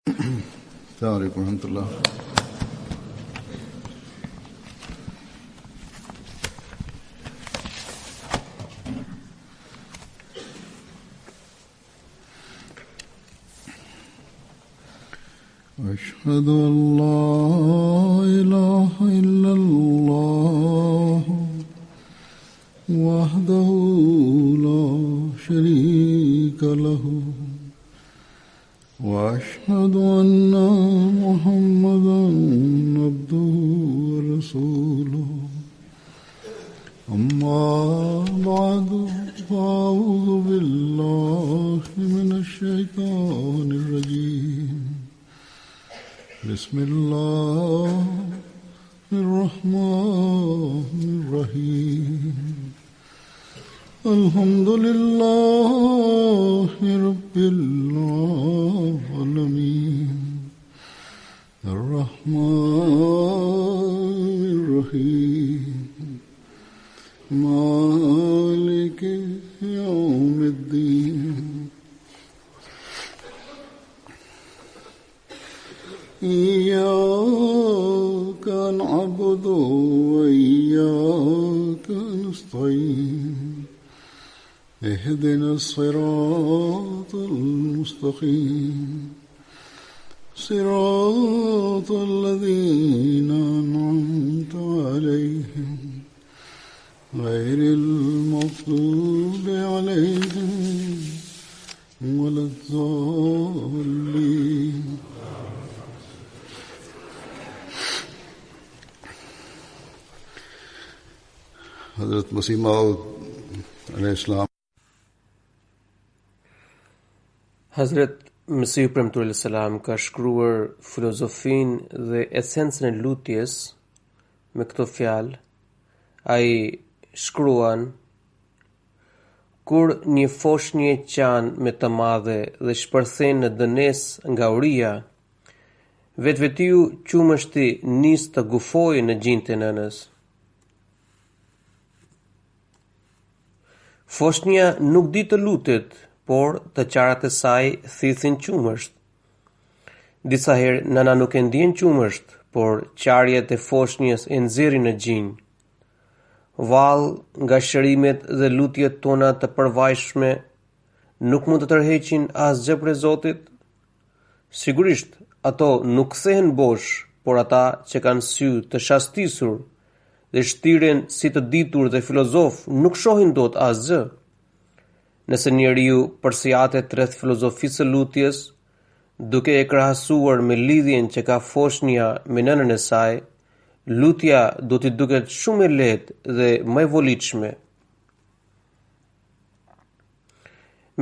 السلام عليكم ورحمة الله. أشهد أن لا إله إلا الله وحده لا شريك له وأشهد أن محمدا عبده ورسوله أما بعد فأعوذ بالله من الشيطان الرجيم بسم الله الرحمن الرحيم الحمد لله رب العالمين الرحمن الرحيم مالك يوم الدين إياك نعبد وإياك نستعين اهدنا الصراط المستقيم صراط الذين أنعمت عليهم غير المغضوب عليهم ولا الضالين. Hazrat Masih Maud alayhi salam. Hazrat Masih Premtullahi salam ka shkruar filozofinë dhe esencën e lutjes me këto fjalë. Ai shkruan: kur një foshnjë qan me të madhe dhe shpërthen në dënes nga uria, vetvetiu qumështi nis të gufojë në gjinjtë e nënës. Foshnja nuk di të lutet, por të qarat e saj thithin qumësht. Disa herë nëna nuk e ndjen qumësht, por qarjet e foshnjës e nxjerrin në gjinj. Vallë nga shërimet dhe lutjet tona të përvajshme nuk mund të tërheqin asgjë prej Zotit. Sigurisht, ato nuk kthehen bosh, por ata që kanë sy të shastisur dhe shtiren si të ditur dhe filozof nuk shohin dot asgjë. Nëse njeriu përsiatet rreth filozofisë së lutjes, duke e krahasuar me lidhjen që ka foshnja me nënën e saj, lutja do t'i duket shumë e lehtë dhe më e volitshme.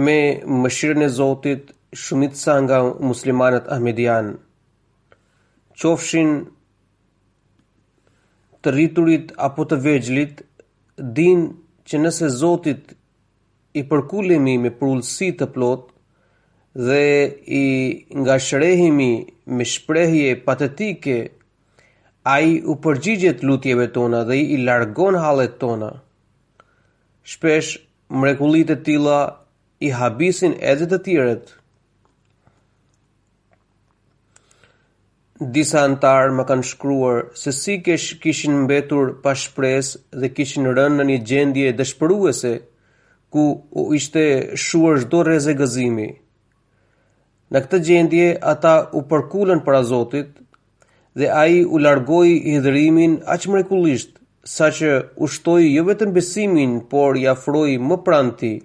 Me mëshirën e Zotit, shumica nga muslimanët ahmedian, qofshin të rriturit apo të vegjëlit, din që nëse Zotit i përkulemi me përullësi të plot dhe i ngashërehemi me shprehje patetike, ai u përgjigjet lutjeve tona dhe i largon hallet tona. Shpesh mrekullitë e tilla i habisin edhe të tjerët. Disa antar më kanë shkruar se si kishin mbetur pa shpresë dhe kishin rënë në një gjendje dëshpëruese ku u ishte shuar çdo rrezë gëzimi. Në këtë gjendje ata u përkullën para Zotit dhe ai u largoi hidhërimin aq mrekullisht saqë ushtoi jo vetëm besimin, por i afroi më pranë tij.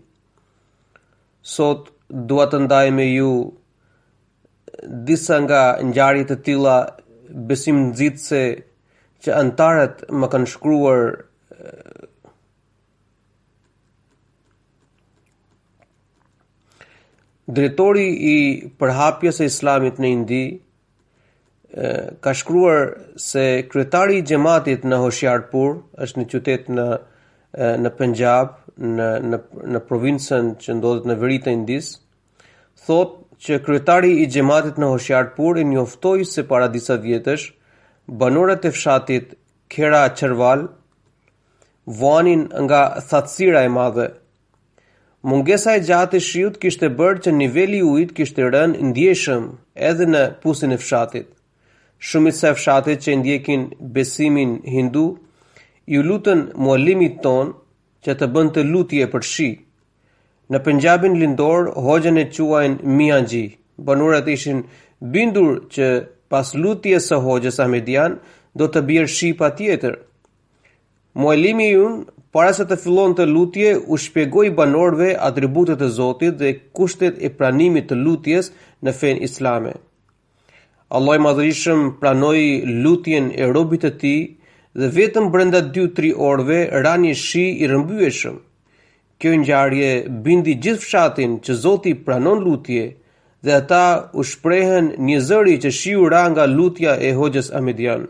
Sot dua të ndaj me ju disa nga ngjarjet e tilla besimnxitëse që antarët më kanë shkruar. Drejtori i përhapjes së Islamit në Indi ka shkruar se kryetari i xhamatit në Hoshiarpur, është një qytet në Punjab, në provincën që ndodhet në veri të Indis, thotë që kryetari i xhamatit në Hoshiarpur i njoftoi se para disa vjetësh banorët e fshatit Khera Cherwal vonin nga thatësira e madhe. Mungesa e gjatë e shiut kishte bërë që niveli i ujit kishte rënë ndjeshëm edhe në pusin e fshatit. Shumica e fshatit që ndjekin besimin hindu ju lutën muallimit ton që të bënte lutje për shi. Në Punjabin lindor, hoxhën e quajnë Mianji. Banorët ishin bindur që pas lutjes së hoxhës Ahmedian do të bjerë shi patjetër. Muallimi ynë, para se të fillonte lutje, u shpjegoi banorëve atributet e Zotit dhe kushtet e pranimit të lutjes në fenë islame. Allah i Madhërisëm pranoi lutjen e robit të tij dhe vetëm brenda 2-3 orëve ra një shi i rrëmbyeshëm. Kjo ngjarje bindi gjithë fshatin që Zoti pranon lutje dhe ata u shprehen një zëri që shiu ra nga lutja e hoxhës Ahmedian.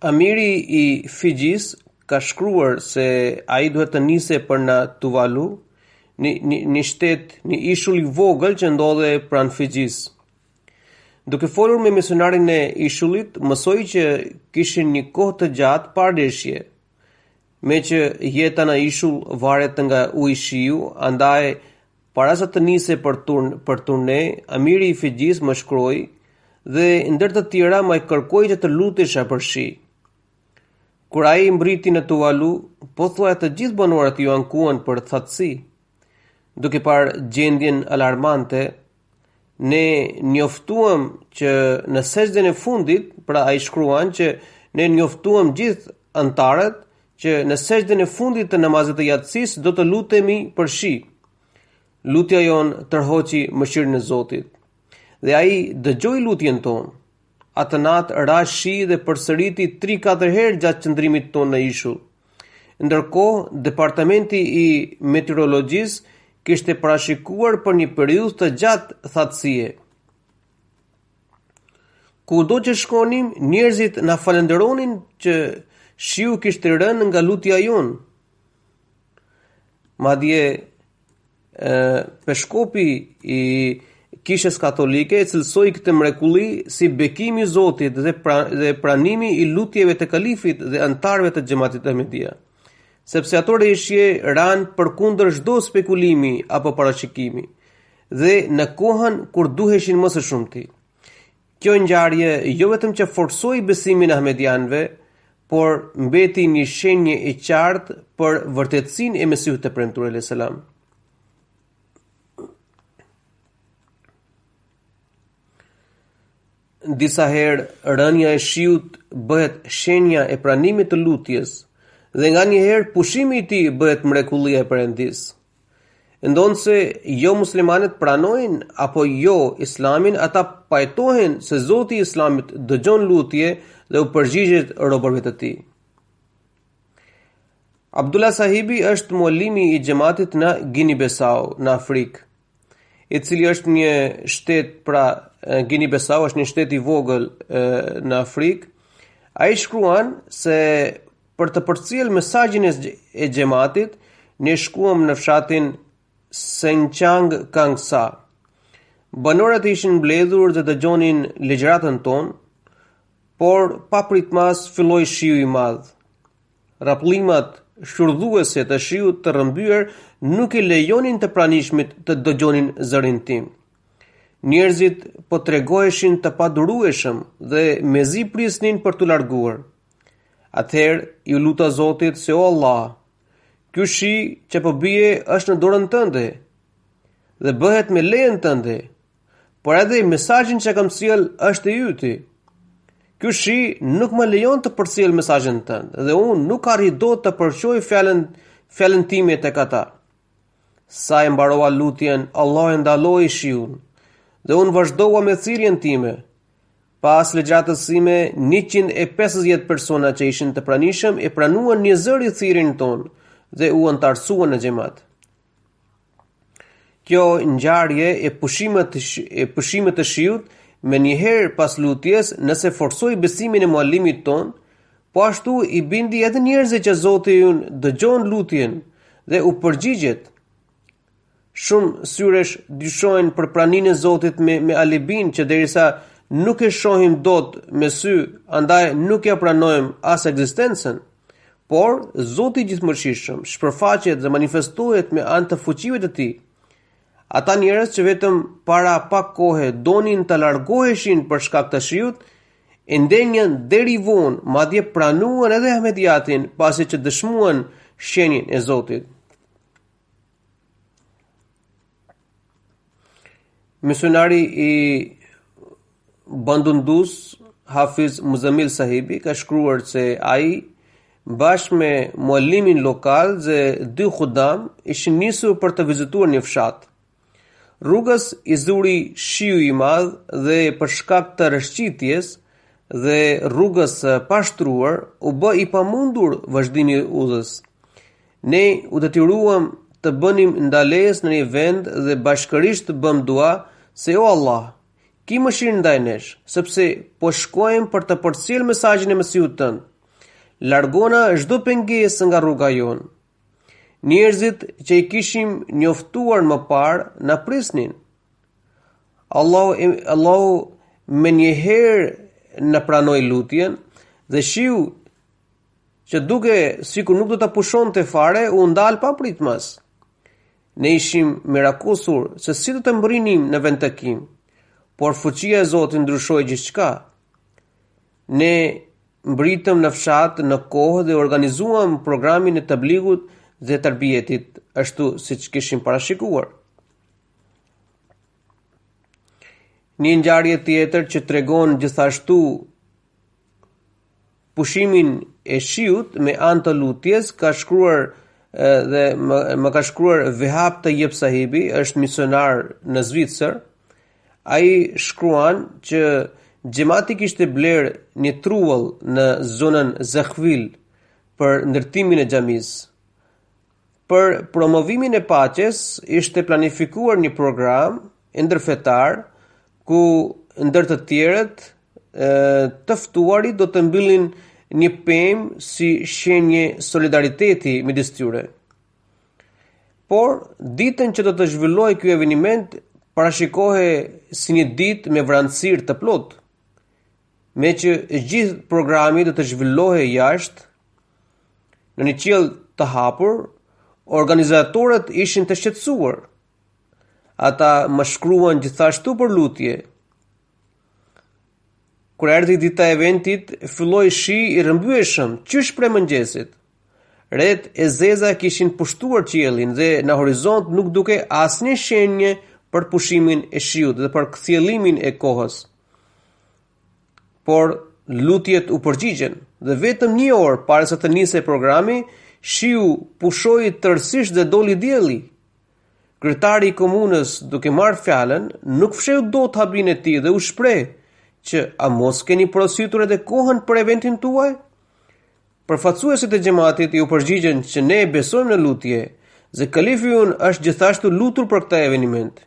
Amiri i Fijis ka shkruar se ai duhet të niste për në Tuvalu, një ishull i vogël që ndodhe pranë Fijis. Duke folur me misionarin e ishullit, mësoi që kishin një kohë të gjatë pardeshje. Me që jeta në ishull varet nga uji shiu, andaj para se të niste për turne, Amiri i Fijis më shkroi dhe ndër të tjera më kërkoi që të lutesha për shi. Kur ai mbriti në Tuvalu, pothuajse të gjithë banorët ju ankuan për thatësi. Duke parë gjendjen alarmante, ne njoftuam që në sejdën e fundit, pra ai shkruan që ne njoftuam gjithë antarët që në sejdën e fundit të namazit të yatsis do të lutemi për shi. Lutja jon tërhoqi mëshirën e Zotit. Dhe ai dëgjoi lutjen tonë. Atë natë ra shi dhe përsëriti 3-4 herë gjatë qëndrimit tonë në ishull. Ndërkohë, departamenti i meteorologjisë kishte parashikuar për një periudhë të gjatë thatësie. Kudo që shkonim, njerëzit na falenderonin që shiu kishte rënë nga lutja jonë. Madje peshkopi i Kishës Katolike e cilësoi këtë mrekulli si bekim i Zotit dhe pranimi i lutjeve të kalifit dhe antarëve të xhamatit Ahmedia, sepse ato rreshje ran përkundër çdo spekulimi apo parashikimi dhe në kohën kur duheshin më së shumti. Kjo ngjarje jo vetëm që forcoi besimin e ahmedianëve, por mbeti një shenjë e qartë për vërtetësinë e Mesihut të Premtuar alayhis salam. Disa herë rënja e shiut bëhet shenja e pranimit të lutjes dhe nga një herë pushimi i tij bëhet mrekullia e Perëndis. Ndonë se jo muslimanët pranojnë apo jo islamin, ata pajtohen se Zoti i Islamit dëgjon lutje dhe u përgjigjet robërve të tij. Abdullah Sahibi është muallimi i xhamatit në Guinea-Bissau në Afrikë, i cili është një shtet, pra Guinea-Bissau është një shtet i vogël në Afrikë. Ai shkruan se për të përcjellë mesazhin e xhamatit, ne shkuam në fshatin Senchang Kangsa. Banorët ishin mbledhur dhe dëgjonin ligjëratën tonë, por papritmas filloi shiu i madh. Rapullimat shurdhuese të shiut të rrëmbyer nuk i lejonin të pranishmit të dëgjonin zërin tim. Njerëzit po tregoheshin të padurueshëm dhe mezi prisnin për t'u larguar. Atëherë ju luta Zotit se o Allah, ky shi që po bie është në dorën tënde dhe bëhet me lejen tënde, por edhe mesazhin që kam sjell është i yti. Ky shi nuk më lejon të përcjell mesazhin tënd dhe unë nuk arri dot të përqoj fjalën time tek ata. Sa e mbarova lutjen, Allah e ndaloi shiun dhe unë vazhdova me thirrjen time. Pas ligjëratës sime, 150 persona që ishin të pranishëm e pranuan një zëri thirrjen tonë dhe u antarësuan në xhamat. Kjo ngjarje e pushimit të shiut me njëherë pas lutjes, nëse forcoi besimin e muallimit ton, po ashtu i bindi edhe njerëzit që Zoti ynë dëgjon lutjen dhe u përgjigjet. Shumë syresh dyshojnë për pranimin e Zotit me alibin që derisa nuk e shohim dot me sy, andaj nuk ja pranojmë as ekzistencën, por Zoti i Gjithëmërshirshëm shpërfaqet dhe manifestohet me anë të fuqive të tij. Ata njerëz që vetëm para pak kohe donin të largoheshin për shkak të shiut, e ndenjën deri vonë, madje pranuan edhe Ahmediatin pasi që dëshmuan shenjën e Zotit. Misionari i Bandundus, Hafiz Muzammil Sahibi, ka shkruar se ai bashkë me muallimin lokal dhe 2 khudam ishin nisur për të vizituar një fshat. Rrugës i zuri shiu i madh dhe për shkak të rrëshqitjes dhe rrugës pa shtruar u bë i pamundur vazhdimi i udhës. Ne u detyruam të bënim ndalesë në një vend dhe bashkërisht të bëm dua se o Allah, ki mëshirë ndaj nesh, sepse po shkojmë për të përcjell mesazhin e Mesihut tënd. Largona çdo pengesë nga rruga jonë. Njerëzit që i kishim njoftuar më parë na prisnin. Allahu me njëherë na pranoi lutjen dhe shiu që duke sikur nuk do ta pushonte fare u ndal pa pritmas. Ne ishim mirakusur se si do të mbërrinim në vend takim, por fuqia e Zotit ndryshoi gjithçka. Ne mbritëm në fshat në kohë dhe organizuam programin e tabligut dhe tarbijetit, ashtu siç kishim parashikuar. Një ngjarje tjetër që tregon gjithashtu pushimin e shiut me anë të lutjes ka shkruar dhe më ka shkruar Vehab Tayyib Sahibi, është misionar në Zvicër. Ai shkruan që Xhamati kishte bler një trull në zonën Zakhvil për ndërtimin e xhamisë. Për promovimin e paqes ishte planifikuar një program ndërfetar ku ndër të tjerët të ftuarit do të mbyllin një pemë si shenjë solidariteti midis tyre. Por ditën që do të zhvillohej ky eveniment parashikohej si një ditë me vranësirë të plotë. Me që gjithë programi do të zhvillohej jashtë, në një qiell të hapur, organizatorët ishin të shqetësuar. Ata më shkruan gjithashtu për lutje. Kur erdhi dita e eventit, filloi shi i rrëmbyeshëm qysh prej mëngjesit. Ret e zeza kishin pushtuar qiellin dhe në horizont nuk duke asnjë shenjë për pushimin e shiut dhe për kthjellimin e kohës. Por lutjet u përgjigjen dhe vetëm 1 orë para se të nisej programi, shiu pushoi tërësisht dhe doli dielli. Kryetari i komunës, duke marrë fjalën, nuk fsheu dot habin e tij dhe u shpreh që a mos keni porositur edhe kohën për eventin tuaj? Përfaqësuesit e xhamatit u përgjigjen që ne besojmë në lutje dhe kalifi ynë është gjithashtu lutur për këtë eveniment.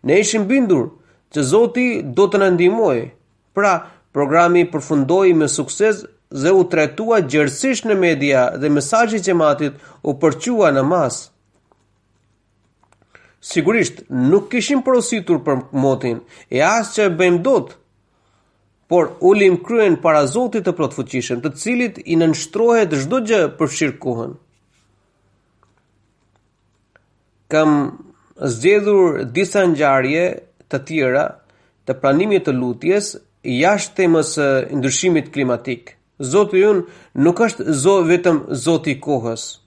Ne ishim bindur që Zoti do të na ndihmojë. Pra, programi përfundoi me sukses dhe u trajtua gjerësisht në media dhe mesazhi i xhamatit u përqua në masë. Sigurisht, nuk kishim porositur për motin e as që bëjmë dot, por ulim kryen para Zotit të plotfuqishëm, të cilit i nënshtrohet çdo gjë përfshirë kohën. Kam zgjedhur disa ngjarje të tjera të pranimit të lutjes jashtë temës së ndryshimit klimatik. Zoti ynë nuk është vetëm Zoti i kohës,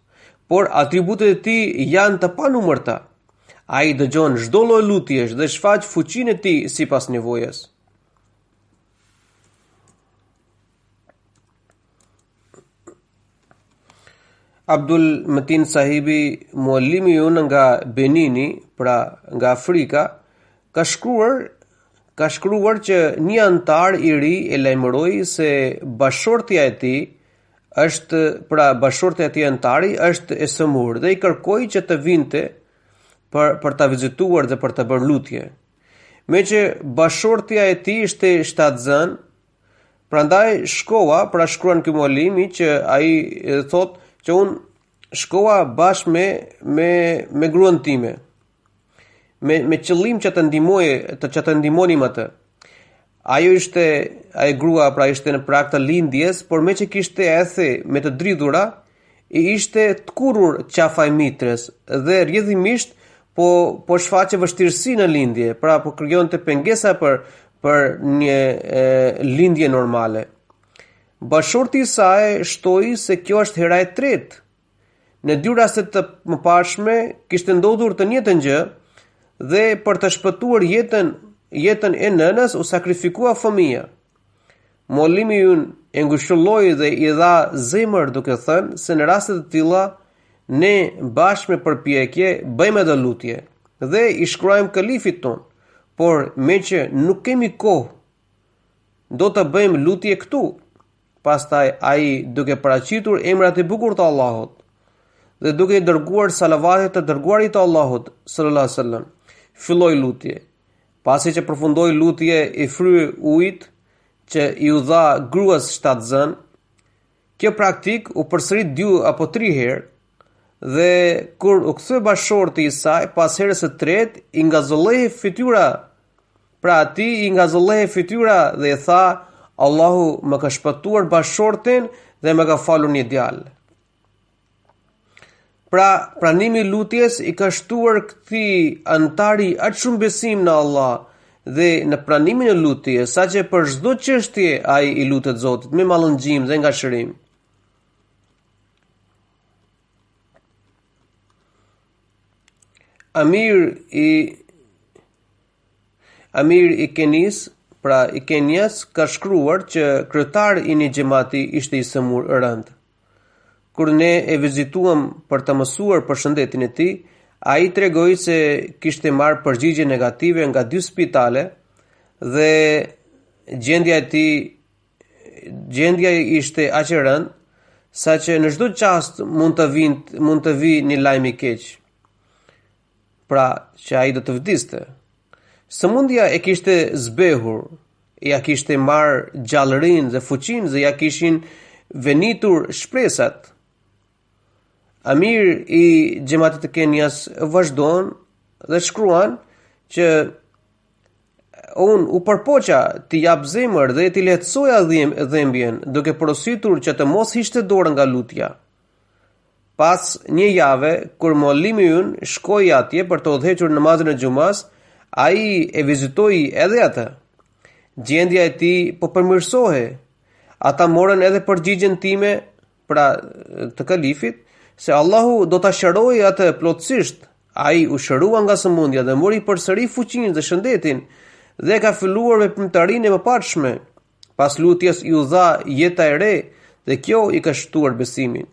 por atributet e tij janë të panumërta. Ai dëgjon çdo lloj lutjesh dhe shfaq fuqinë e tij sipas nevojës. Abdul Matin Sahibi, muallimi ynë nga Benini, pra nga Afrika, ka shkruar që një antar i ri e lajmëroi se bashortja e tij bashortja e tij antari është e sëmur dhe i kërkoi që të vinte për ta vizituar dhe për të bërë lutje. Meqë bashortja e tij ishte shtatzën, prandaj shkova, pra shkruan ky muallimi që ai thotë që unë shkova bashkë me gruan time, me qëllim që të ndihmonim atë. Ajo grua pra ishte në prag të lindjes, por me që kishte ethe me të dridhura, i ishte të kurur qafa e mitres dhe rrjedhimisht po shfaqe vështirësi në lindje, pra po krijonte pengesa për një lindje normale. Bashorti i saj shtoi se kjo është hera e tretë. Në dy rastet të mëparshme kishte ndodhur të njëjtën gjë dhe për të shpëtuar jetën e nënës u sakrifikua fëmia. Muallimi ynë e ngushëlloi dhe i dha zemër duke thënë se në raste të tilla ne bashkë me përpjekje bëjmë edhe lutje dhe i shkruajmë kalifit ton, por me që nuk kemi kohë, do të bëjmë lutje këtu. Pastaj ai duke paraqitur emrat e bukur të Allahut dhe duke i dërguar salavatet të dërguarit të Allahut sallallahu alaihi wasallam, filloi lutje. Pasi që përfundoi lutje, i fryi ujit që i u dha gruas shtatzën. Kjo praktik u përsërit 2 apo 3 herë dhe kur u kthye bashorti i saj pas herës së tretë, i ngazolloi fytyra. Pra ati i ngazolloi fytyra dhe i tha: Allahu më ka shpëtuar bashortin dhe më ka falur një djalë. Pra, pranimi i lutjes i ka shtuar këtij antari aq shumë besim në Allah dhe në pranimin e lutjes, saqë për çdo çështje ai i lutet Zotit me mallëngjim dhe ngashërim. Amir i Kenis, pra i Kenjas, ka shkruar që kryetari i një xhamati ishte i sëmur rënd. Kur ne e vizituam për të mësuar për shëndetin e tij, ai tregoi se kishte marrë përgjigje negative nga 2 spitale dhe gjendja ishte aq e rëndë saqë në çdo çast mund të vi një lajm i keq. Pra që ai do të vdiste. Sëmundja e kishte zbehur, ja kishte marrë gjallërinë dhe fuqinë dhe ja kishin venitur shpresat. Amir i xhamatit të Kenjas vazhdon dhe shkruan që unë u përpoqa t'i jap zemër dhe t'i lehtësoja dhimbjen, duke porositur që të mos hiqte dorë nga lutja. Pas një jave, kur muallimi ynë shkoi atje për të udhëhequr namazin e xumas, ai e vizitoi edhe atë. Gjendja e tij po përmirësohej. Ata morën edhe përgjigjen time, pra të kalifit, se Allahu do ta shërojë atë plotësisht. Ai u shërua nga sëmundja dhe mori përsëri fuqinë dhe shëndetin dhe ka filluar veprimtarinë e mëparshme. Pas lutjes i u dha jeta e re dhe kjo i ka shtuar besimin.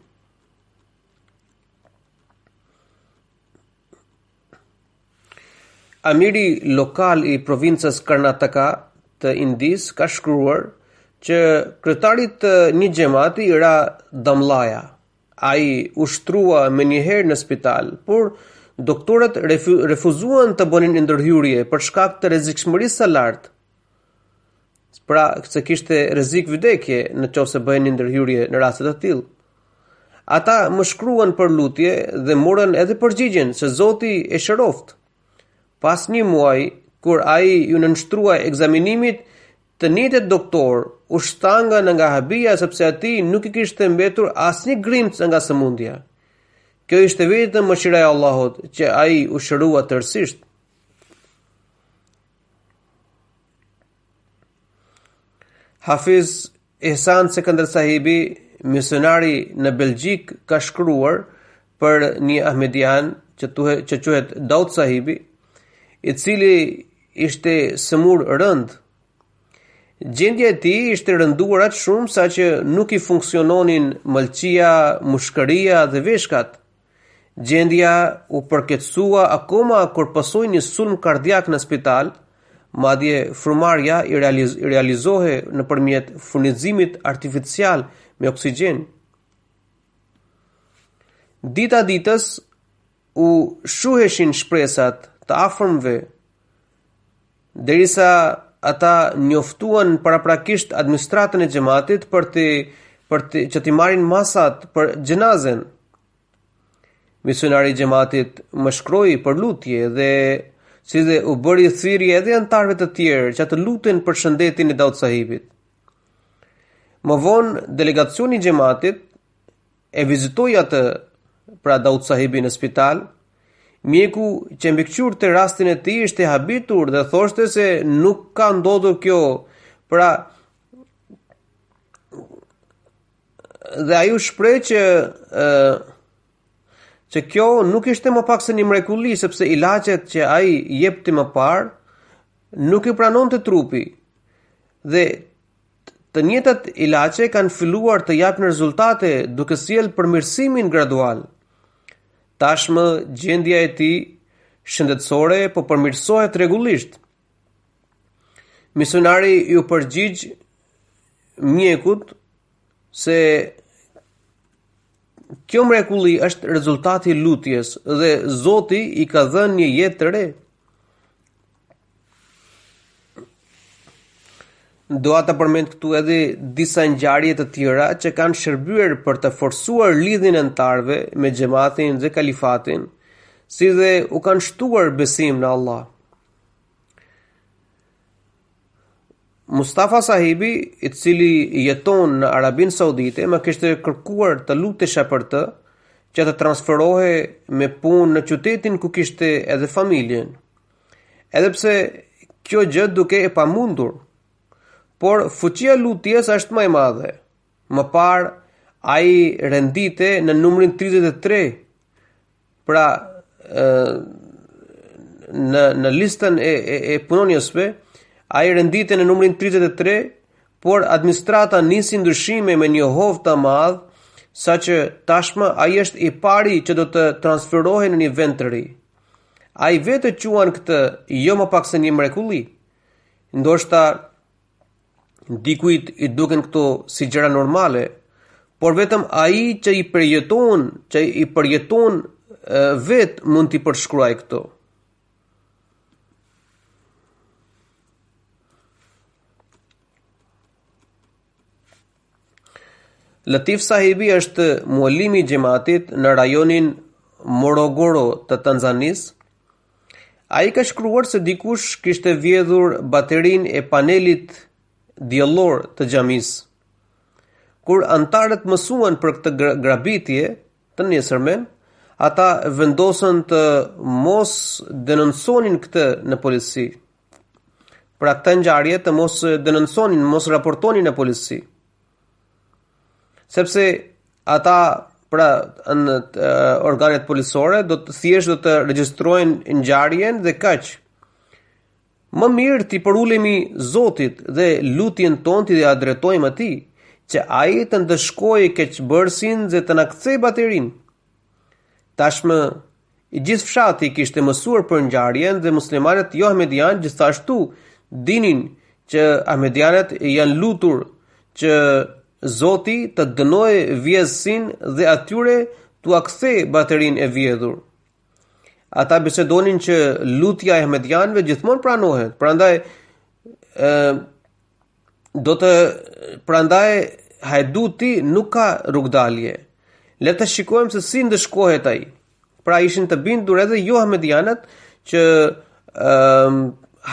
Amiri lokal i provincës Karnataka të Indis ka shkruar që kryetarit të një xhamati ra Damlaja. Ai ushtrua me njëherë në spital, por doktorët refuzuan të bënin ndërhyrje për shkak të rrezikshmërisë së lartë. Pra, se kishte rrezik vdekje në qoftë se bënin ndërhyrje në raste të tillë. Ata më shkruan për lutje dhe morën edhe përgjigjen se Zoti e shëroft. Pas një muaji, kur ai ju nënshtrua ekzaminimit, të njëjtet doktor u shtanga nga habia sepse atij nuk i kishte mbetur asnjë grimcë nga sëmundja. Kjo ishte vetëm mëshira e Allahut që ai u shërua tërësisht. Hafiz Ehsan Sekandar Sahibi, misionari në Belgjik, ka shkruar për një Ahmedian që quhet Daud Sahibi, i cili ishte sëmur rënd. Gjendja e tij ishte rënduar aq shumë saqë nuk i funksiononin mëlçia, mushkëria dhe veshkat. Gjendja u përkeqësua akoma kur pasoi një sulm kardiak në spital, madje frymarrja i realizohej nëpërmjet furnizimit artificial me oksigjen. Dita ditës u shuheshin shpresat të afërmve, derisa ata njoftuan paraprakisht administratën e xhamatit që t'i marrin masat për xhenazen. Misionari i xhamatit më shkroi për lutje dhe si dhe u bëri thirrje edhe antarëve të tjerë që të luten për shëndetin e Daud sahibit. Më vonë, delegacioni i xhamatit e vizitoi atë pra Daud sahibin në spital. Mjeku që mbikëqyrë të rastin e tij ishte habitur dhe thoshte se nuk ka ndodhur kjo, pra dhe ai u shpreh që kjo nuk ishte më pak se një mrekulli, sepse ilaçet që ai jepti më parë nuk i pranonte trupi dhe të njëjtat ilaçe kanë filluar të japin rezultate duke sjellë përmirësimin gradual. Tashmë gjendja e tij shëndetësore po përmirësohet rregullisht. Misionari ju përgjigj mjekut se kjo mrekulli është rezultati i lutjes dhe Zoti i ka dhënë një jetë të re. Doa të përmend këtu edhe disa ngjarje të tjera që kanë shërbyer për të forcuar lidhjen e antarëve me xhamatin dhe kalifatin, si dhe u kanë shtuar besim në Allah. Mustafa sahibi, i cili jeton në Arabinë Saudite, më kishte kërkuar të lutesha për të, që të transferohej me punë në qytetin ku kishte edhe familjen. Edhe pse kjo gjë duke e pamundur, por fuqia lutjes është më e madhe. Më parë, ai rendite në numrin 33, pra në listën e punonjësve, ai rendite në numrin 33, por administrata nisi ndryshime me një hovë të madh, saqë tashmë ai është i pari që do të transferohej në një vend të ri. Ai vetë quan këtë jo më pak se një mrekulli. Ndoshta dikujt i duken këto si gjëra normale, por vetëm ai që i përjeton vetë mund t'i përshkruaj këto. Latif sahibi është muallimi i xhamatit në rajonin Morogoro të Tanzanis. Ai ka shkruar se dikush kishte vjedhur baterinë e panelit diellor të xhamis. Kur antarët mësuan për këtë grabitje të nesërmen, ata vendosën të mos denonconin këtë në polici. Pra këtë ngjarje të mos denonconin, mos raportonin në polici. Sepse ata, pra në organet policore, do të regjistrojnë ngjarjen dhe kaq. Më mirë t'i përulemi Zotit dhe lutjen tonë t'i adretojmë atij, që ai të ndëshkojë keqbërësin dhe të na kthejë baterinë. Tashmë, i gjithë fshati kishte mësuar për ngjarjen dhe muslimanët jo ahmedian gjithashtu dinin që ahmedianët janë lutur që Zoti të dënojë vjedhësinë dhe atyre t'u kthejë baterinë e vjedhur. Ata bisedonin që lutja e ahmedianëve gjithmonë pranohet. Prandaj hajduti nuk ka rrugdalje. Le të shikojmë se si ndëshkohet ai. Pra ishin të bindur edhe jo ahmedianët që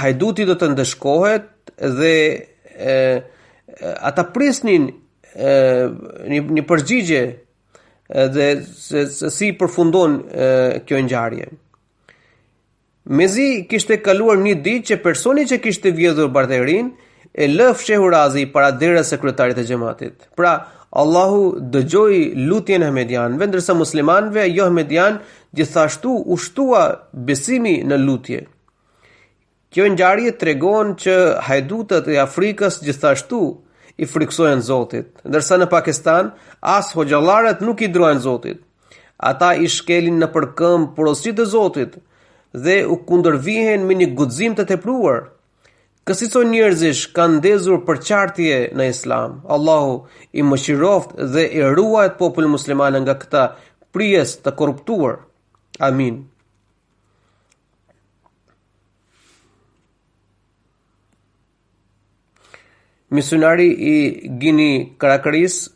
hajduti do të ndëshkohet dhe ata prisnin një përgjigje dhe se si përfundon kjo ngjarje. Mezi kishte kaluar një ditë që personi që kishte vjedhur baterin e lë fshehurazi para derës së kryetarit të xhamatit. Pra, Allahu dëgjoi lutjen e ahmedianëve, ndërsa muslimanëve jo ahmedian gjithashtu u shtua besimi në lutje. Kjo ngjarje tregon që hajdutët e Afrikës gjithashtu i frikësojnë Zotit, ndërsa në Pakistan as hoxhallarët nuk i drojnë Zotit. Ata i shkelin në përkëmbë porositë e Zotit dhe u kundërvihen me një guxim të tepruar. Kësaj njerëzish kanë ndezur përqartje në Islam. Allahu i mëshiroft dhe i ruajt popullin musliman nga këta prijes të korruptuar. Amin. Misionari i Gini Karakris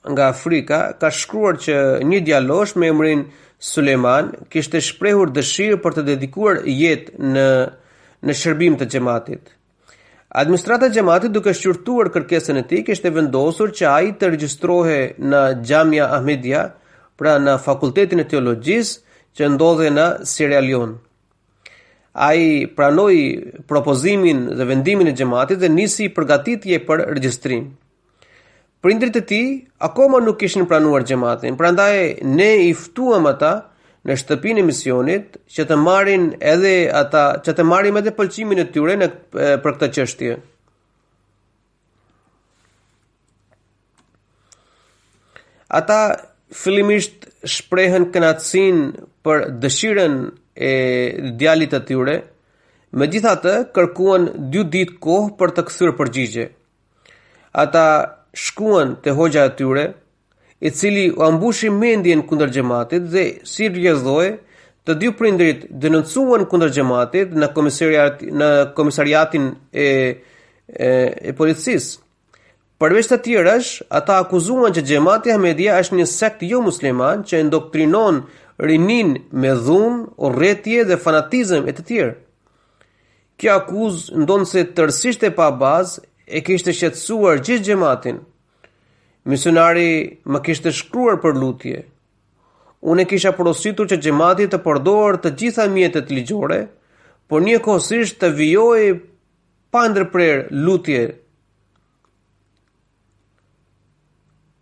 nga Afrika ka shkruar që një djalosh me emrin Suleiman kishte shprehur dëshirë për të dedikuar jetë në shërbim të xhamatit. Administrata e xhamatit, duke shqyrtuar kërkesën e tij, kishte vendosur që ai të regjistrohej në Xhamia Ahmedia, pra në Fakultetin e Teologjisë që ndodhej në Sierra Leone. Ai pranoi propozimin dhe vendimin e xhamatit dhe nisi përgatitje për regjistrim. Prindrit e tij akoma nuk kishin pranuar xhamatin, prandaj ne i ftuam ata në shtëpinë e misionit që të marrin edhe pëlqimin e tyre për këtë çështje. Ata fillimisht shprehën kënaqësinë për dëshirën e djalit të tyre, megjithatë kërkuan 2 ditë kohë për të kthyer përgjigje. Ata shkuan te hoxha e tyre, i cili u ambushi mendjen kundër xhamatit dhe si rrjedhoi, të 2 prindrit denoncuan kundër xhamatit në komisariatin e policisë. Përveç të tjerash, ata akuzuan që xhamati Ahmedia është një sekt jo musliman që indoktrinon rinin me dhunë, urrëtie dhe fanatizëm e të tjerë. Kjo akuzë ndonse tërësisht e pa bazë e kishte shqetësuar gjithë xhamatin. Misionari më kishte shkruar për lutje. Unë kisha porositur që xhamati të përdorë të gjitha mjetet ligjore, por njëkohësisht të vijojë pa ndërprer lutje.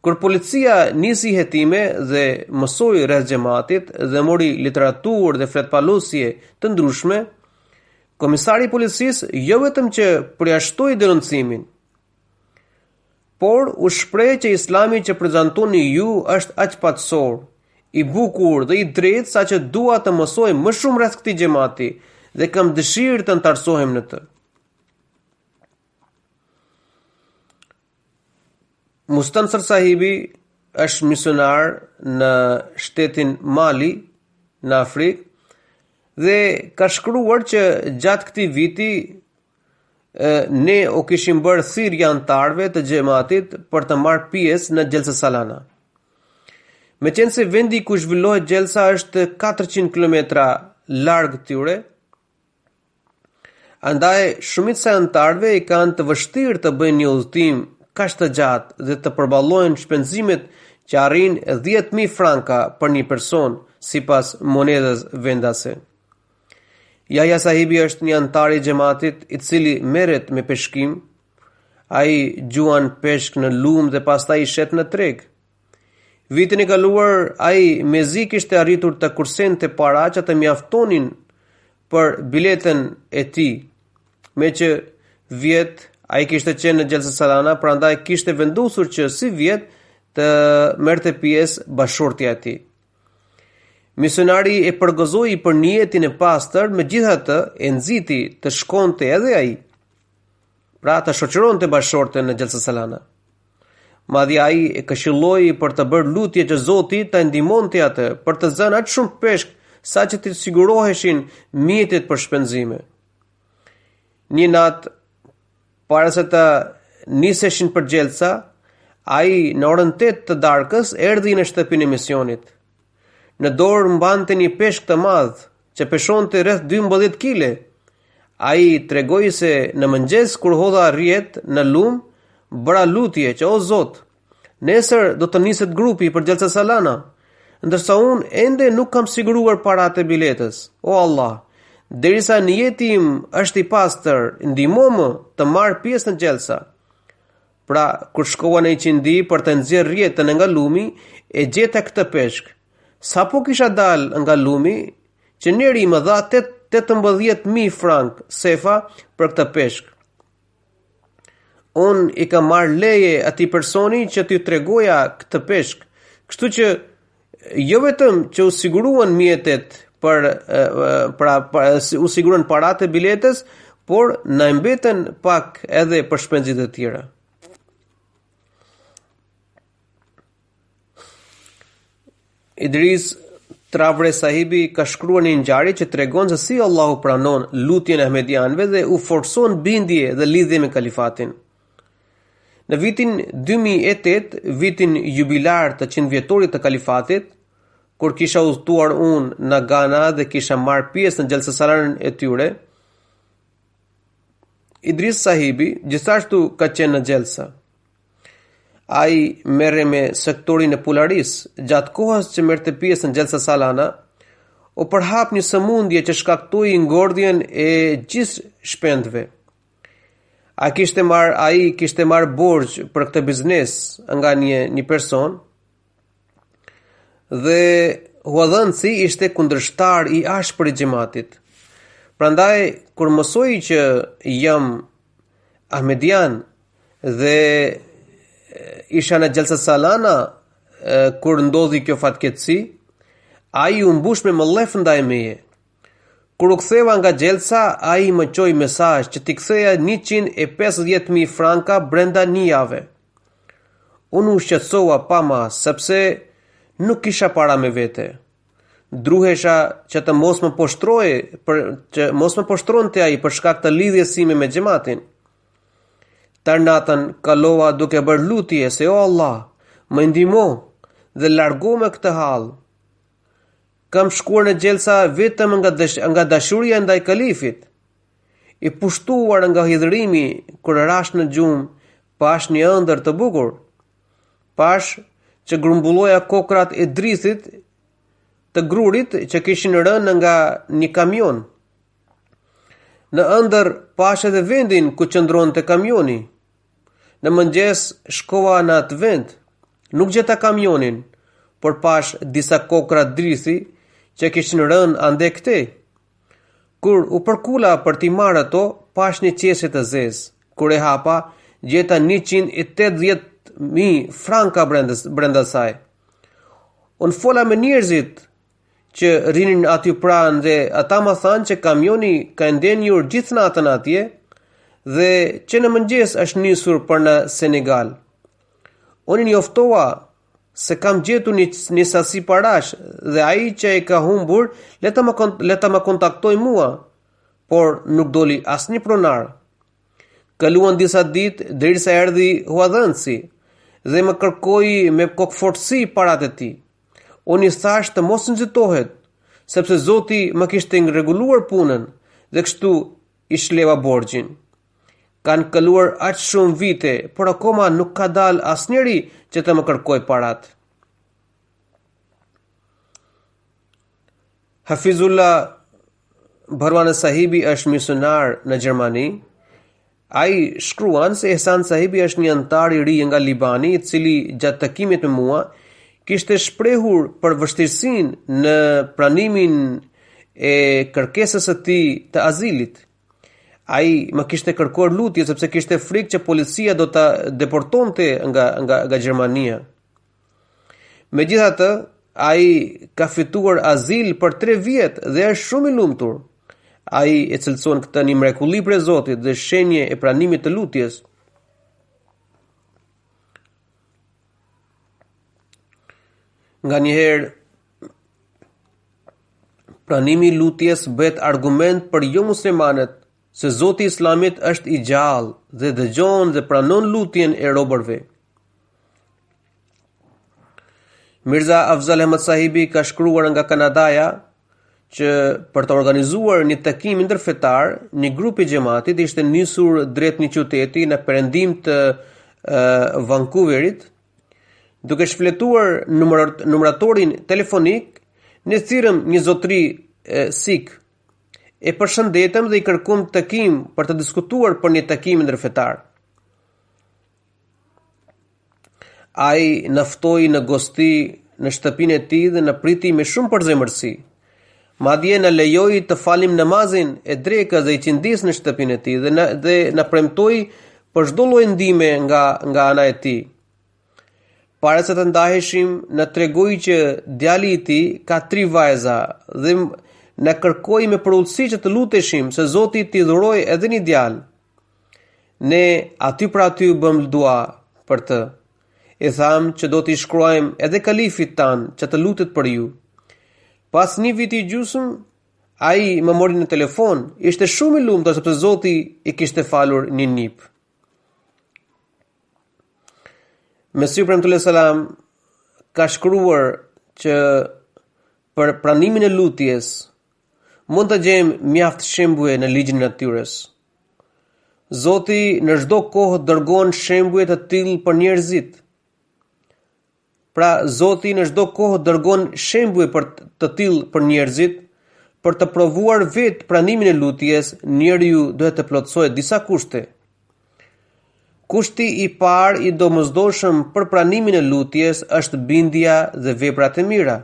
Kur policia nisi hetime dhe mësoi rreth xhamatit dhe mori literaturë dhe fletpalosje të ndryshme, komisari i policisë jo vetëm që përjashtoi denoncimin, por u shpreh që Islami që prezantoni ju është aq paqësor, i bukur dhe i drejtë saqë dua të mësoj më shumë rreth këtij xhamati dhe kam dëshirë të antarësohem në të. Mustansir sahibi është misionar në shtetin Mali, në Afrikë, dhe ka shkruar që gjatë këtij viti ne u kishim bërë thirrje antarëve të xhamatit për të marrë pjesë në Gjelsa Salana. Meqense vendi ku zhvillohet Gjelsa është 400 kilometra larg tyre, andaj shumica e antarëve i kanë të vështirë të bëjnë një udhëtim kaq të gjatë dhe të përballojnë shpenzimet që arrin 10.000 franka për një person sipas monedhës vendase. Yahya sahibi është një antar i xhamatit i cili merret me peshkim. Ai gjuan peshk në lumë dhe pastaj i shet në treg. Vitin e kaluar ai mezi kishte arritur të kursente para që të mjaftonin për biletën e tij. Meqë vjet ai kishte qenë në Gjelsa Salana, prandaj kishte vendosur që si vjet të merrte pjesë bashortja e tij. Misionari e përgëzoi për niyetin e pastër, megjithatë e nxiti të shkonte edhe ai, pra të shoqëronte bashortën në Gjelsa Salana. Madje ai e këshilloi për të bërë lutje që Zoti ta ndihmonte atë për të zënë aq shumë peshk saqë të siguroheshin mjetet për shpenzime. Një natë para se të niseshin për Gjelsa, ai në orën 8 të darkës erdhi në shtëpinë e misionit. Në dorë mbante një peshk të madh që peshonte rreth 12 kg. Ai tregoi se në mëngjes kur hodha rrjet në lumë, bëra lutje që o Zot, nesër do të niset grupi për Gjelsa Salana, ndërsa unë ende nuk kam siguruar paratë e biletës. O Allah, derisa niyeti im është i pastër, ndihmo më të marr pjesë në Gjelsa. Pra, kur shkova në i qindi për të nxjerrë rrjetën nga lumi, e gjeta këtë peshk. Sa po kisha dal nga lumi, që njeri më dha 18.000 frank sefa për këtë peshk. Unë i kam marrë leje atij personi që t'ju tregoja këtë peshk, kështu që jo vetëm që u siguruan mjetet u siguruan paratë e biletës, por na mbeten pak edhe për shpenzit e tjera. Idris Travre sahibi ka shkruar një ngjarje që tregon se si Allahu pranon lutjen e ahmedianëve dhe u forson bindje dhe lidhje me kalifatin. Në vitin 2008, vitin jubilar të 100 vjetorit të kalifatit, kur kisha udhëtuar unë në Ghana dhe kisha marrë pjesë në gjelsësalanën e tyre, Idris Sahibi gjithashtu ka qenë në gjelsa. Ai merre me sektorin e Pularis, gjatë kohës që merrte pjesë në gjelsa salana, u përhap një sëmundje që shkaktoi ngordhjen e gjithë shpendëve. Ai kishte marrë borxh për këtë biznes nga një person dhe huadhënësi ishte kundërshtar i ashpër i xhamatit. Prandaj kur mësoi që jam Ahmedian dhe isha në gjelsa salana kur ndodhi kjo fatkeqësi, ai u mbush me mollef ndaj meje. Kur u ktheva nga gjelsa, ai më çoi mesazh që t'i ktheja 150.000 franka brenda një jave. Unë u shqetësova pa mas, sepse nuk kisha para me vete. Druhesha që të mos më poshtronte ai për shkak të lidhjes sime me xhamatin. Tar natën kalova duke bërë lutje se o Allah, më ndihmo dhe largo me këtë hall. Kam shkuar në gjelsa vetëm nga dashuria ndaj kalifit. I pushtuar nga hidhërimi, kur rash në gjumë, pash një ëndër të bukur. Pash që grumbulloja kokrat e drithit të grurit që kishin rënë nga një kamion. Në ëndër pash edhe vendin ku qëndronte kamioni. Në mëngjes shkova në atë vend, nuk gjeta kamionin, por pash disa kokra drithi që kishin rënë ande këtej. Kur u përkula për t'i marrë ato, pash një qeshe të zezë. Kur e hapa, gjeta 180.000 franka brenda saj. Unë fola me njerëzit që rinin aty pranë dhe ata më thanë që kamioni ka ndenjur gjithë natën atje dhe që në mëngjes është nisur për në Senegal. Unë njoftova se kam gjetur një sasi parash dhe ai që e ka humbur le ta më kontaktoj mua, por nuk doli asnjë pronar. Kaluan disa ditë derisa erdhi huadhënësi dhe më kërkoi me kokfortësi paratë e tij. Unë i thash të mos nxitohet, sepse Zoti më kishte rregulluar punën dhe kështu i shleva borxhin. Kanë kaluar aq shumë vite, por akoma nuk ka dalë asnjëri që të më kërkoj parat. Hafizullah Barwan Sahibi është misionar në Gjermani. Ai shkruan se Ehsan Sahibi është një antar i ri nga Libani, i cili gjatë takimit me mua kishte shprehur për vështirësinë në pranimin e kërkesës së tij të azilit. Ai më kishte kërkuar lutje sepse kishte frikë që policia do ta deportonte nga Gjermania. Megjithatë, ai ka fituar azil për 3 vjet dhe është shumë i lumtur. Ai e cilëson këtë një mrekulli prej Zotit dhe shenje e pranimit të lutjes. Nganjëherë pranimi i lutjes bëhet argument për jo muslimanët se Zoti i Islamit është i gjallë dhe dëgjon dhe pranon lutjen e robërve. Mirza Afzal Ahmad Sahibi ka shkruar nga Kanadaja që për të organizuar një takim ndërfetar, një grup i xhamatit ishte nisur drejt një qyteti në perëndim të Vancouverit. Duke shfletuar numëratorin telefonik, ne thirrëm një zotëri Sikh. E përshëndetëm dhe i kërkuam takim për të diskutuar për një takim ndërfetar. Ai na ftoi në gosti në shtëpinë e tij dhe na priti me shumë përzemërsi. Madje na lejoi të falim namazin e drekës dhe i qindis në shtëpinë e tij dhe na premtoi për çdo lloj ndihme nga ana e tij. Para se të ndaheshim, na tregoi që djali i tij ka 3 vajza dhe na kërkoi me përullësi që të luteshim se Zoti t'i dhuroj edhe një djalë. Ne aty pra aty bëm dua për të. I tham që do t'i shkruajmë edhe kalifit tanë që të lutet për ju. Pas 1 viti i gjysmë, ai më mori në telefon, ishte shumë i lumtur sepse Zoti i kishte falur një nip. Mesiu premtullah selam ka shkruar që për pranimin e lutjes, mund të gjejmë mjaft shembuje në ligjin e natyrës. Zoti në çdo kohë dërgon shembuje të tillë për njerëzit. Pra Zoti në çdo kohë dërgon shembuje të tillë për njerëzit, për të provuar vetë pranimin e lutjes, njeriu duhet të plotësojë disa kushte. Kushti i parë i domosdoshëm për pranimin e lutjes është bindja dhe veprat e mira.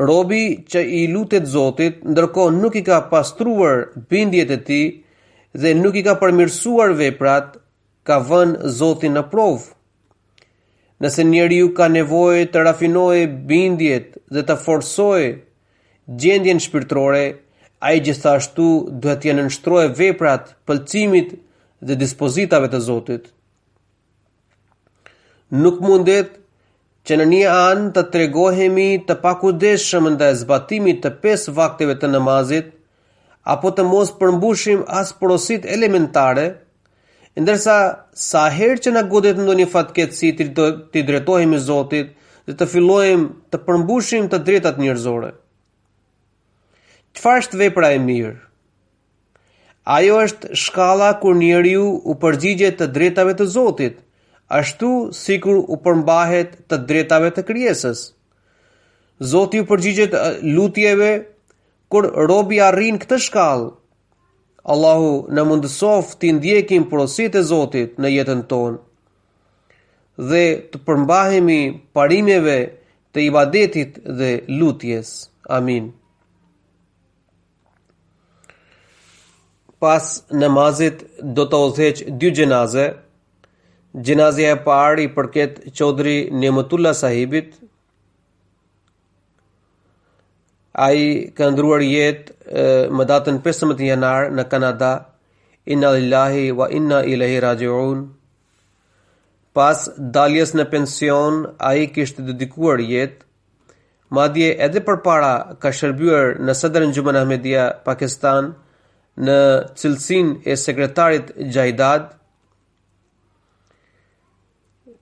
Robi që i lutet Zotit, ndërkohë nuk i ka pastruar bindjet e tij dhe nuk i ka përmirësuar veprat, ka vënë Zotin në provë. Nëse njeriu ka nevojë të rafinojë bindjet dhe të forcojë gjendjen shpirtërore, ai gjithashtu duhet të nënshtrojë veprat pëlqimit dhe dispozitave të Zotit. Nuk mundet që në një anë të tregohemi të pakujdesshëm ndaj zbatimit të 5 vakteve të namazit, apo të mos përmbushim as porosit elementare, ndërsa sa herë që na godet ndonjë fatkeqësi të drejtohemi Zotit dhe të fillojmë të përmbushim të drejtat njerëzore. Çfarë është vepra e mirë? Ajo është shkalla kur njeriu u përgjigjet të drejtave të Zotit, ashtu sikur u përmbahet të drejtave të krijesës. Zoti u përgjigjet lutjeve kur robi arrin këtë shkallë. Allahu na mundësof të ndjekim porositë e Zotit në jetën tonë dhe të përmbahemi parimeve të ibadetit dhe lutjes. Amin. Pas namazit do të udhëheq 2 gjenaze. Gjenazja e parë i përket Çodri Nematullah Sahibit. Ai ka ndruar jetë më datën 15 janar në Kanada. Inna lillahi wa inna ilaihi rajiun. Pas daljes në pension, ai kishte dedikuar jetë. Madje edhe përpara ka shërbyer në Sadr Anjuman Ahmedia Pakistan në cilësinë e sekretarit Jaidad.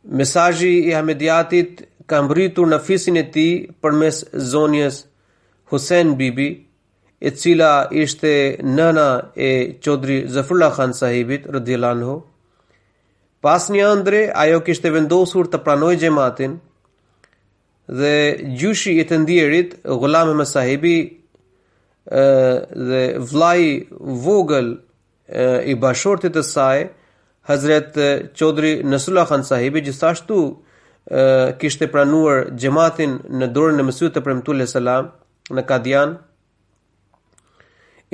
Mesazhi i Ahmediatit ka mbritur në fisin e tij përmes zonjës Hussein Bibi, e cila ishte nëna e Çodri Zafrullah Khan Sahibit radhiyallahu anhu. Pas një ëndre, ajo kishte vendosur të pranojë xhamatin dhe gjyshi i të ndjerit, Ghulam Ahmed Sahibi dhe vllai vogël i bashortit të saj, Hazret Çodri Nasrullah Khan Sahibi, gjithashtu kishte pranuar xhamatin në dorën e Mesihut të Premtuar selam në Kadian.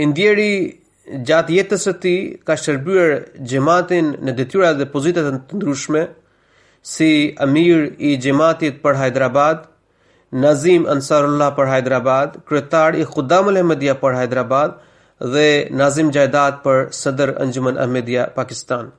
Ndjeri gjatë jetës së tij ka shërbyer xhamatin në detyra dhe pozita të ndryshme, si amir i xhamatit për Hyderabad, Nazim Ansarullah për Hyderabad, kryetar i Khudam al-Ahmadiyya për Hyderabad dhe Nazim Jaidad për Sadr Anjuman Ahmadiyya Pakistan.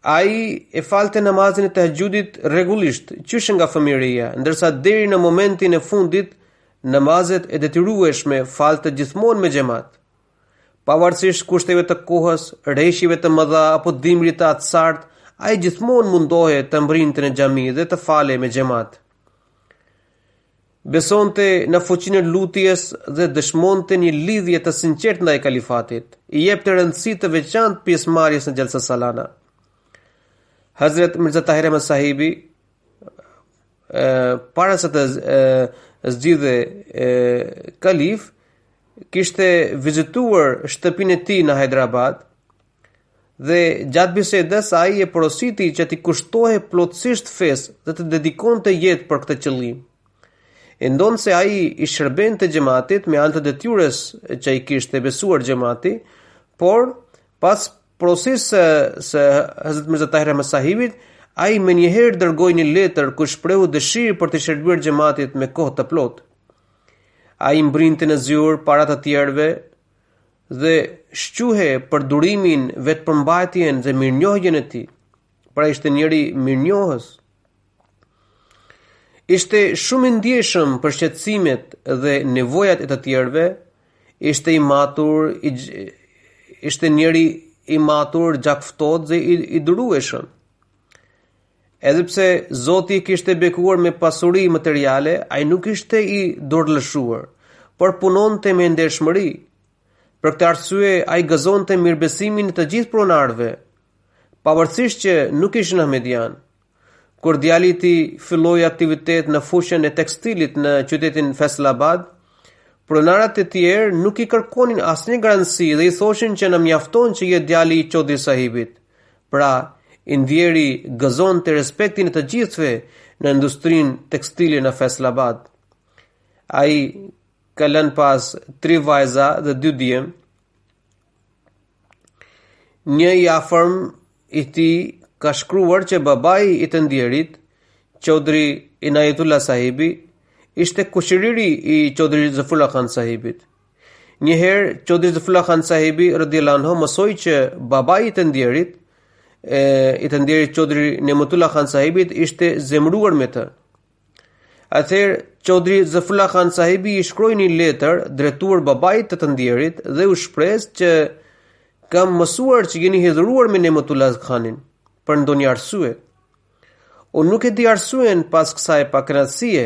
Ai e falte namazin e tahajjudit rregullisht, qysh nga fëmijëria, ndërsa deri në momentin e fundit namazet e detyrueshme falte gjithmonë me xhamat. Pavarësisht kushteve të kohës, rreshjeve të mëdha apo dimrit të atsart, ai gjithmonë mundohej të mbrinte në xhami dhe të falej me xhamat. Besonte në fuqinë e lutjes dhe dëshmonte një lidhje të sinqertë ndaj kalifatit. I jepte rëndësi të veçantë pjesëmarrjes në xhalsa salana. Hazret Mirza Tahir Ahmad Sahibi, para se të zgjidhe kalif, kishte vizituar shtëpinë e tij në Hyderabad dhe gjatë bisedës ai e porositi që t'i kushtohej plotësisht fesë dhe të dedikonte jetë për këtë qëllim. E ndonë se ai i shërbente xhamatit me anë të detyrës që i kishte besuar xhamati, por pas porosisë së Hazrat Mirza Tahir Ahmad Sahibit, ai menjëherë dërgoi një letër ku shprehu dëshirë për të shërbyer xhamatit me kohë të plotë. Ai mbrinte në zyrë para të tjerëve dhe shquhe për durimin, vetëpërmbajtjen dhe mirënjohjen e tij. Pra ishte njëri mirënjohës. Ishte shumë i ndjeshëm për shqetësimet dhe nevojat e të tjerëve, ishte njëri i matur, gjakftohtë dhe i durueshëm. Edhe pse Zoti kishte bekuar me pasuri materiale, ai nuk ishte i dorëlëshuar, por punonte me ndershmëri. Për këtë arsye, ai gëzonte mirëbesimin e të gjithë pronarëve, pavarësisht që nuk ishin ahmedian. Kur djali i tij filloi aktivitet në fushën e tekstilit në qytetin Faisalabad, pronarët e tjerë nuk i kërkonin asnjë garanci dhe i thoshin që na mjafton që je djali i Chaudhry sahibit. Pra, i ndjeri gëzonte respektin e të gjithëve në industrinë tekstile në Faisalabad. Ai ka lënë pas 3 vajza dhe 2 djem. Një i afërm i tij ka shkruar që babai i të ndjerit, Chaudhry Inayatullah sahibi, ishte kushëriri i Chaudhry Zafrullah Khan sahibit. Njëherë Chaudhry Zafrullah Khan sahibi radhiyallahu anhu mësoi që babai i të ndjerit Chaudhry Nematullah Khan sahibit ishte zemëruar me të. Atëherë Chaudhry Zafrullah Khan sahibi i shkroi një letër drejtuar babait të ndjerit dhe u shpreh që kam mësuar që jeni hidhuruar me Nematullah Khanin për ndonjë arsye. Unë nuk e di arsyen pas kësaj pakënaqësie,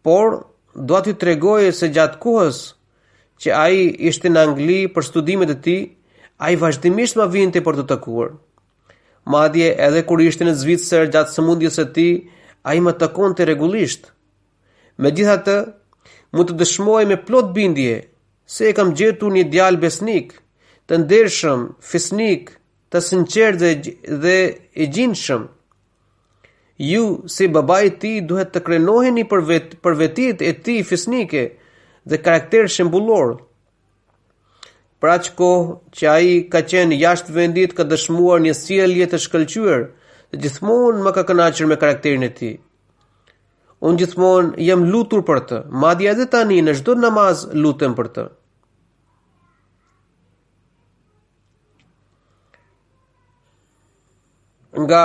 por do t'ju tregoj se gjatë kohës që ai ishte në Angli për studimet e tij, ai vazhdimisht ma vinte për të takuar. Madje edhe kur ishte në Zvicër gjatë sëmundjes së tij, ai më takonte rregullisht. Megjithatë, mund të dëshmoj me plot bindje se e kam gjetur një djalë besnik, të ndershëm, fisnik, të sinqert dhe i gjinshëm. Ju, si babai i tij, duhet të krenoheni për vetitë e tij fisnike dhe karakter shembullor. Për aq kohë që ai ka qenë jashtë vendit, ka dëshmuar një sjellje të shkëlqyer dhe gjithmonë më ka kënaqur me karakterin e tij. Unë gjithmonë jam lutur për të, madje edhe tani në çdo namaz lutem për të. Nga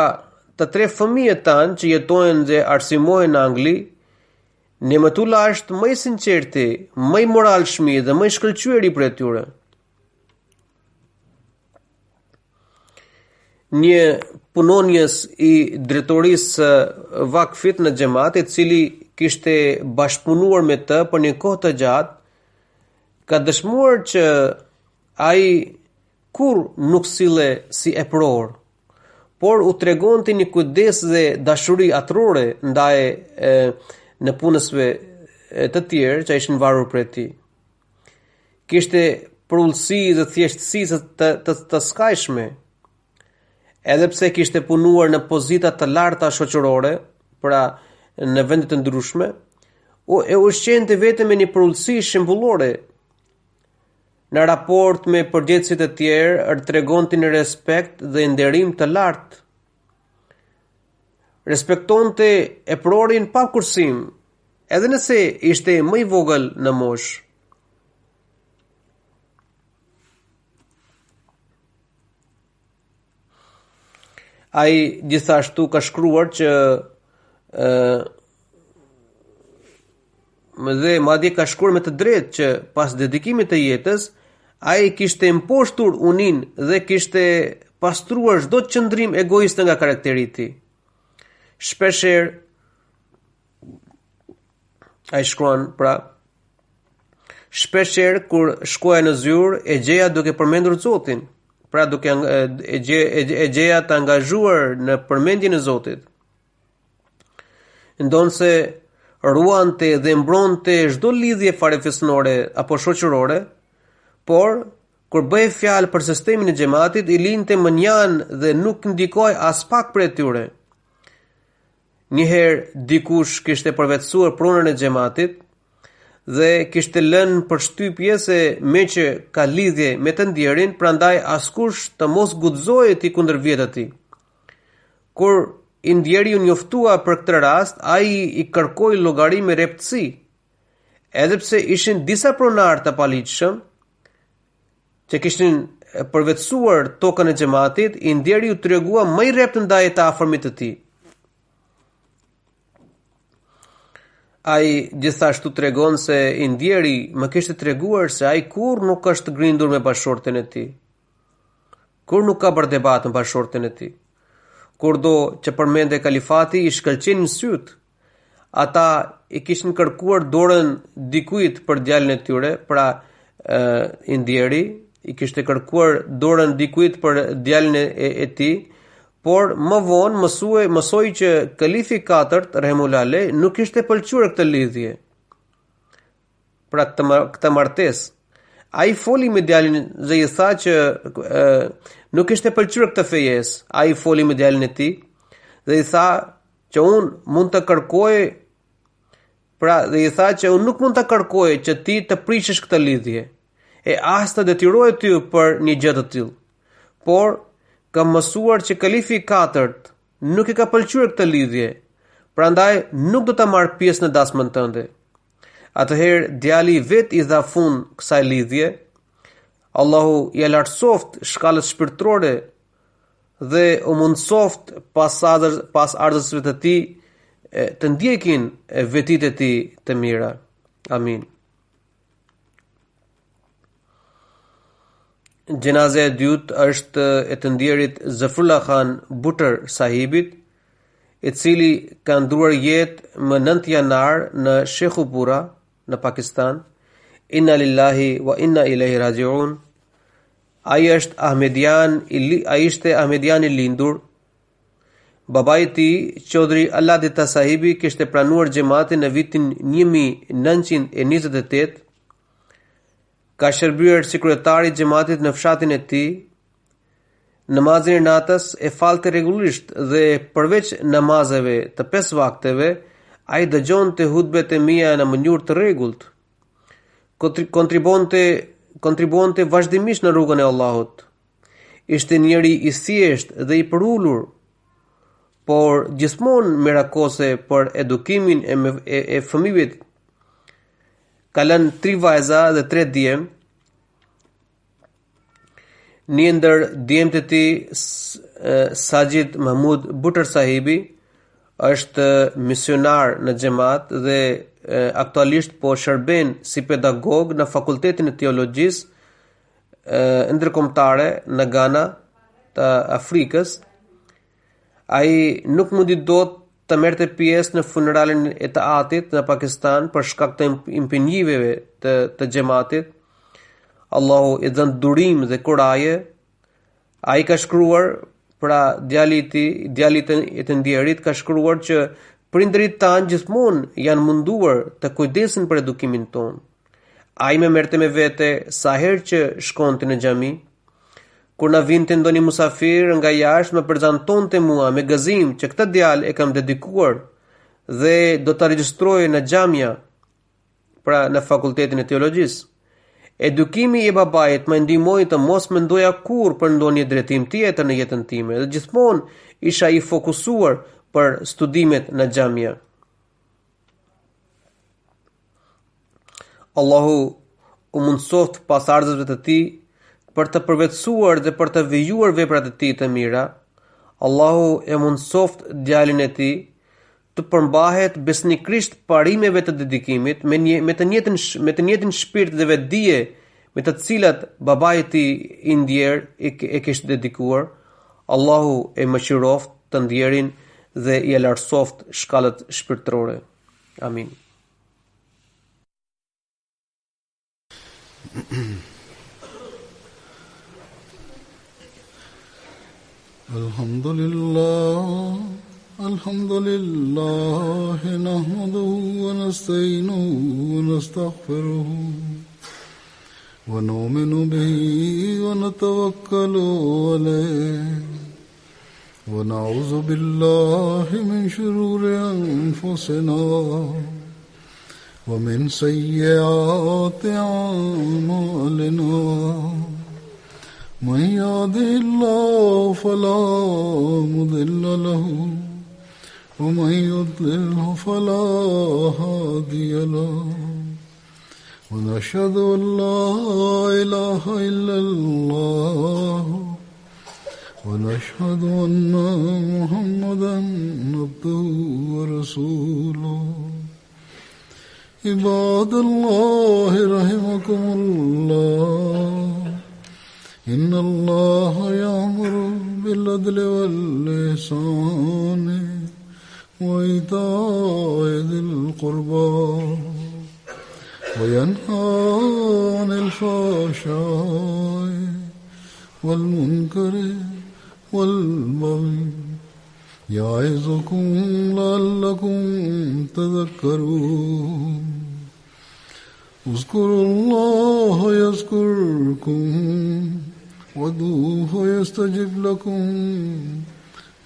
të 3 fëmijët tanë që jetojnë dhe arsimojnë në Angli, Nematullah është më i sinqerti, më i moralshmi dhe më i shkëlqyeri për tyre. Një punonjës i drejtorisë vakfit në xhamat, i cili kishte bashkëpunuar me të për një kohë të gjatë, ka dëshmuar që ai kur nuk sille si epror, por u tregonte një kujdes dhe dashuri atrore ndaj në punësve të tjerë që ishin varur prej tij. Kishte përullësi dhe thjeshtësi të skajshme, edhe pse kishte punuar në pozita të larta shoqërore, pra në vende të ndryshme, e ushqente vetëm me një përullësi shembullore. Në raport me përgjegjësit e tjerë, tregonte një respekt dhe nderim të lartë. Respektonte eprorin pa kursim, edhe nëse ishte më i vogël në moshë. Ai gjithashtu ka shkruar që dhe madje ka shkruar me të drejtë që pas dedikimit të jetës, ai kishte imposhtur unin dhe kishte pastruar çdo qëndrim egoist nga karakteri i tij. Shpeshherë ai shkruan, pra, shpeshherë kur shkoja në zyrë, e gjeja duke përmendur Zotin, pra duke e gjeja të angazhuar në përmendjen e Zotit. Ndonse ruante dhe mbronte çdo lidhje farefisnore apo shoqërore, por kur bëhej fjalë për sistemin e xhamatit, i linte mënjan dhe nuk ndikoi as pak për tyre. Njëherë dikush kishte përvetësuar pronën e xhamatit dhe kishte lënë përshtypje se me që ka lidhje me të ndjerin, prandaj askush të mos guxojë ti kundër vjet atij. Kur i ndjeri u njoftua për këtë rast, ai i kërkoi llogari me reptësi, edhe pse ishin disa pronarë të paligjshëm që kishin përvetësuar tokën e xhamatit, i ndjeri u tregua më i rrept ndaj të afërmit të tij. Ai gjithashtu tregon se i ndjeri më kishte treguar se ai kur nuk është grindur me bashorten e tij, kur nuk ka bërë debat me bashorten e tij, kurdo që përmende kalifati i shkëlqenin syt. Ata i kishin kërkuar dorën dikujt për djalin e tyre, pra Indieri i kishte kërkuar dorën dikujt për djalin e tij, por më vonë mësoi që kalifi i katërt Rahimullah Alej nuk kishte pëlqyer këtë lidhje. Pra këtë martesë. Ai foli me djalin dhe i tha që nuk ishte pëlqyer këtë fejes. Ai foli me djalin e tij dhe i tha që unë mund të kërkoj, dhe i tha që unë nuk mund të kërkoj që ti të prishësh këtë lidhje, e as të detyroj ty për një gjë të tillë. Por kam mësuar që kalifi i katërt nuk i ka pëlqyer këtë lidhje, prandaj nuk do ta marr pjesë në dasmën tënde. Atëherë djali vet i dha fund kësaj lidhje. Allahu i lartësoft shkallës shpirtërore dhe u mundsoft pas ardhësve të tij të ndjekin vetitë e tij të mira. Amin. Gjenazja e dytë është e të ndjerit Zafrullah Khan Butër sahibit, i cili ka ndruar jetë më 9 janar në Shekhupura në Pakistan. Inna lillahi wa inna ilaihi rajiun. Ai ishte Ahmedian i lindur. Babai i tij, Chaudhry Alladita sahibi, kishte pranuar xhamatin në vitin 1928. Ka shërbyer si kryetar i xhamatit në fshatin e tij. Namazin e natës e falte rregullisht dhe përveç namazeve të 5 vakteve, ai dëgjonte hutbet e mia në mënyrë të rregullt. Kontribuonte vazhdimisht në rrugën e Allahut. Ishte njëri i thjeshtë dhe i përulur, por gjithmonë merakose për edukimin e fëmijëve. Ka lënë 3 vajza dhe 3 djem. Një ndër djemtë e tij, Sajid Mahmud Butër sahibi, është misionar në xhamat dhe aktualisht po shërben si pedagog në Fakultetin e Teologjisë ndërkombëtare në Ghana të Afrikës. Ai nuk mundi dot të merrte pjesë në funeralin e të atit në Pakistan për shkak të impenjimeve të xhamatit. Allahu i dhënë durim dhe kuraje. Ai ka shkruar, pra djali i të ndjerit ka shkruar që prindërit tanë gjithmonë janë munduar të kujdesin për edukimin ton. Ai më merrte me vete sa herë që shkonte në xhami. Kur na vinte ndonjë musafir nga jashtë, më prezantonte mua me gëzim që këtë djalë e kam dedikuar dhe do ta regjistroj në xhamia, pra në Fakultetin e Teologjisë. Edukimi i babait më ndihmoi të mos mendoja kurrë për ndonjë drejtim tjetër në jetën time dhe gjithmonë isha i fokusuar për studimet në xhamia. Allahu u mundsoft pasardhësve të tij për të përvetësuar dhe për të vijuar veprat e tij të mira. Allahu e mundsoft djalin e tij të përmbahet besnikrisht parimeve të dedikimit me të njëjtin shpirt dhe vetdije me të cilat babai i tij i ndjer e kishte dedikuar. Allahu e mëshiroft të ndjerin dhe i lartësoft shkallët shpirtërore. Amin. Alhamdulillah nahmaduhu wa nasta'inuhu wa nastaghfiruhu wa nu'minu bihi wa natawakkalu alayhi wa na'udhu billahi min shururi anfusina wa min sayyiati a'malina. من يهده الله فلا مضل له ومن يضلله فلا هادي له ونشهد أن لا إله إلا الله ونشهد أن محمدا عبده ورسوله. عباد الله رحمكم الله إن الله يأمر بالعدل والإحسان وإيتاء ذي القربى وينهى عن الفحشاء والمنكر والبغي يعظكم لعلكم تذكرون اذكروا الله يذكركم وادعوه يستجب لكم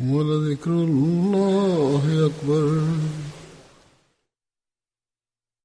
ولذكر الله أكبر